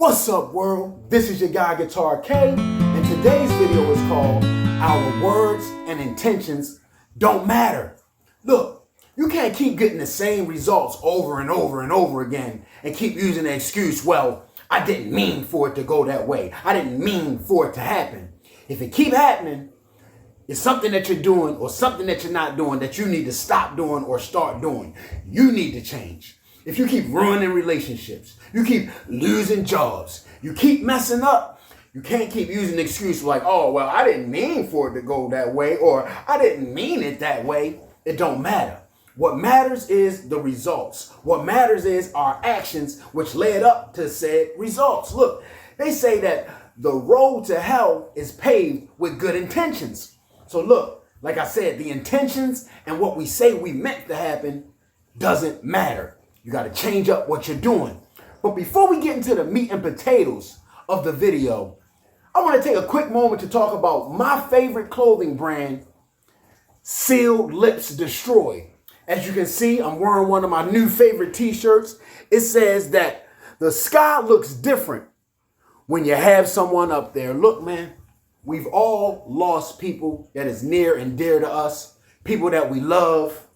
What's up, world? This is your guy Guitar K, and today's video is called Our Words and Intentions Don't Matter. Look, you can't keep getting the same results over and over and over again and keep using the excuse, well, I didn't mean for it to go that way. I didn't mean for it to happen. If it keep happening, it's something that you're doing or something that you're not doing that you need to stop doing or start doing. You need to change. If you keep ruining relationships, you keep losing jobs, you keep messing up, you can't keep using the excuse like, oh, well, I didn't mean for it to go that way, or I didn't mean it that way. It don't matter. What matters is the results. What matters is our actions, which led up to said results. Look, they say that the road to hell is paved with good intentions. So look, like I said, the intentions and what we say we meant to happen doesn't matter. You got to change up what you're doing. But before we get into the meat and potatoes of the video, I want to take a quick moment to talk about my favorite clothing brand, Sealed Lips Destroy. As you can see, I'm wearing one of my new favorite t-shirts. It says that the sky looks different when you have someone up there. Look, man, we've all lost people that is near and dear to us, people that we love.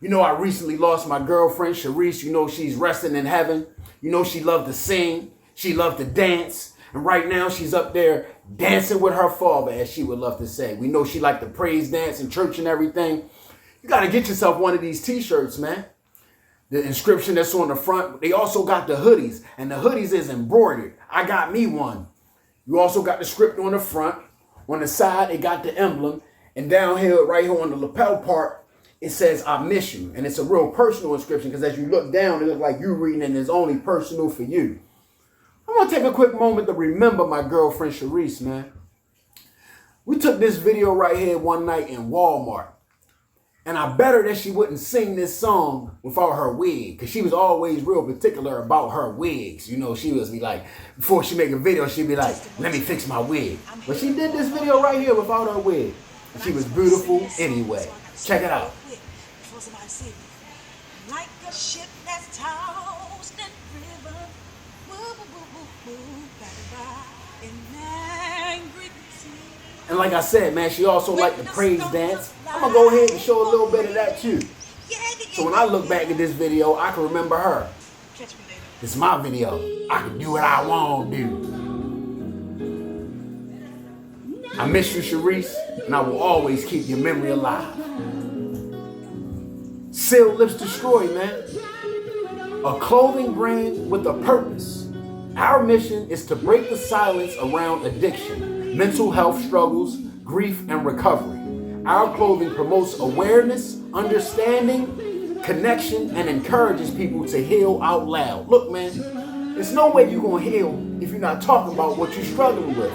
You know, I recently lost my girlfriend, Sharice. You know, she's resting in heaven. You know, she loved to sing. She loved to dance. And right now she's up there dancing with her father, as she would love to say. We know she liked to praise dance in church and everything. You got to get yourself one of these t-shirts, man. The inscription that's on the front. They also got the hoodies, and the hoodies is embroidered. I got me one. You also got the script on the front. On the side, it got the emblem. And down here, right here on the lapel part, it says, I miss you. And it's a real personal inscription because as you look down, it looks like you reading and it's only personal for you. I want to take a quick moment to remember my girlfriend, Sharice, man. We took this video right here one night in Walmart. And I bet her that she wouldn't sing this song without her wig, because she was always real particular about her wigs. You know, she was be like, before she make a video, she'd be like, let me fix my wig. But she did this video right here without her wig. And she was beautiful anyway. Check it out. Like a ship that's tossed in river, an angry sea. And like I said, man, she also liked to praise dance. I'm going to go ahead and show a little bit of that too. So when I look back at this video, I can remember her. It's my video. I can do what I want to do. I miss you, Sharice, and I will always keep your memory alive. Sealed Lips Destroy, man. A clothing brand with a purpose. Our mission is to break the silence around addiction, mental health struggles, grief, and recovery. Our clothing promotes awareness, understanding, connection, and encourages people to heal out loud. Look, man, there's no way you're going to heal if you're not talking about what you're struggling with.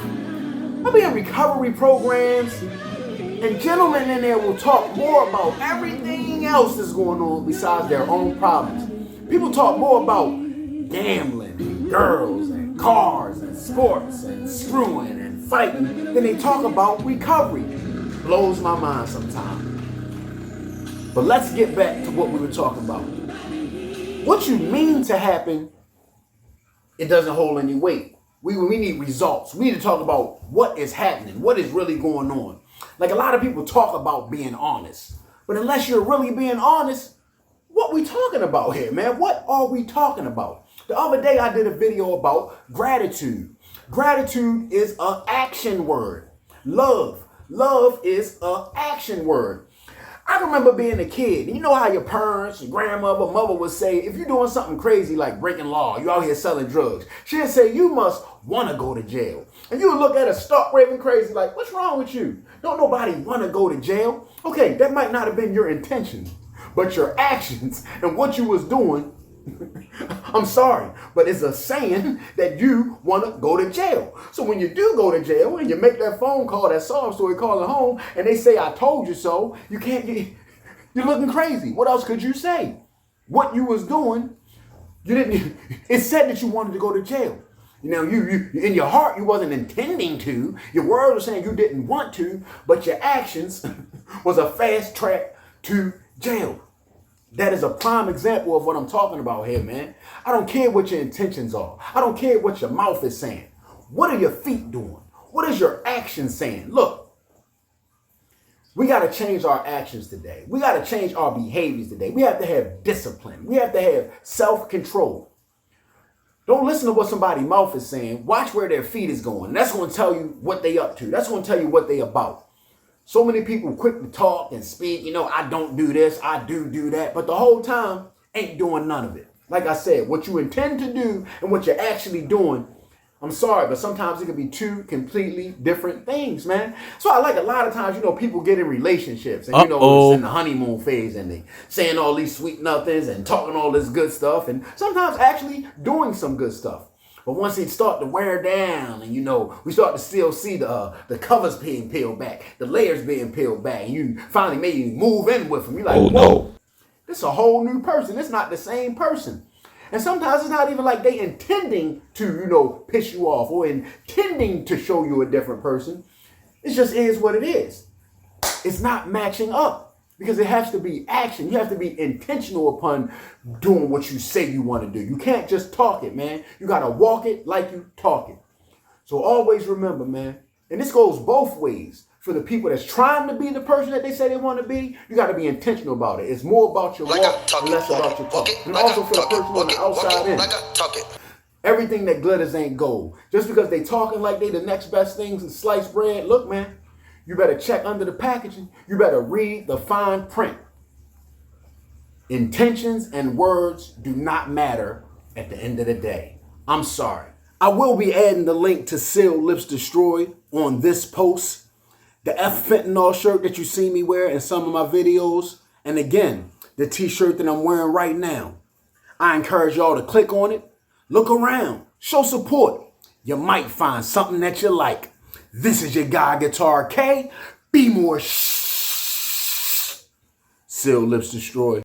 I'll be in recovery programs, and gentlemen in there will talk more about everything else that's going on besides their own problems. People talk more about gambling, and girls, and cars, and sports, and screwing, and fighting than they talk about recovery. Blows my mind sometimes. But let's get back to what we were talking about. What you mean to happen, it doesn't hold any weight. We need results. We need to talk about what is happening, what is really going on. Like a lot of people talk about being honest, but unless you're really being honest, what we talking about here, man? What are we talking about? The other day I did a video about gratitude. Gratitude is an action word. Love is an action word. I remember being a kid. You know how your parents, your grandmother, mother would say, if you're doing something crazy like breaking law, you out here selling drugs, she'd say, you must want to go to jail. And you would look at her stark raving crazy like, what's wrong with you? Don't nobody want to go to jail. Okay, that might not have been your intention, but your actions and what you was doing, I'm sorry, but it's a saying that you want to go to jail. So when you do go to jail and you make that phone call, that sob story calling home, and they say, I told you so, you're looking crazy. What else could you say? What you was doing, it said that you wanted to go to jail. You know, you in your heart, you wasn't intending to. Your words were saying you didn't want to, but your actions was a fast track to jail. That is a prime example of what I'm talking about here, man. I don't care what your intentions are. I don't care what your mouth is saying. What are your feet doing? What is your action saying? Look, we got to change our actions today. We got to change our behaviors today. We have to have discipline. We have to have self-control. Don't listen to what somebody's mouth is saying. Watch where their feet is going. And that's going to tell you what they up to. That's going to tell you what they about. So many people quick to talk and speak. I don't do this. I do that. But the whole time ain't doing none of it. Like I said, what you intend to do and what you're actually doing, I'm sorry, but sometimes it can be two completely different things, man. So I like a lot of times, people get in relationships and, it's in the honeymoon phase and they saying all these sweet nothings and talking all this good stuff and sometimes actually doing some good stuff. But once it start to wear down and, we start to still see the covers being peeled back, the layers being peeled back, and you finally maybe move in with them. You're like, whoa, this is a whole new person. It's not the same person. And sometimes it's not even like they intending to, piss you off or intending to show you a different person. It just is what it is. It's not matching up because it has to be action. You have to be intentional upon doing what you say you want to do. You can't just talk it, man. You got to walk it like you talk it. So always remember, man, and this goes both ways. For the people that's trying to be the person that they say they want to be, you got to be intentional about it. It's more about your walk and less about your talk. And also for the person on the outside in. Everything that glitters ain't gold. Just because they talking like they the next best things in sliced bread, look, man, you better check under the packaging. You better read the fine print. Intentions and words do not matter at the end of the day. I'm sorry. I will be adding the link to Seal Lips Destroyed on this post. The F Fentanyl shirt that you see me wear in some of my videos. And again, the t-shirt that I'm wearing right now. I encourage y'all to click on it. Look around. Show support. You might find something that you like. This is your guy, Guitar K. Be more Seal Lips Destroyed.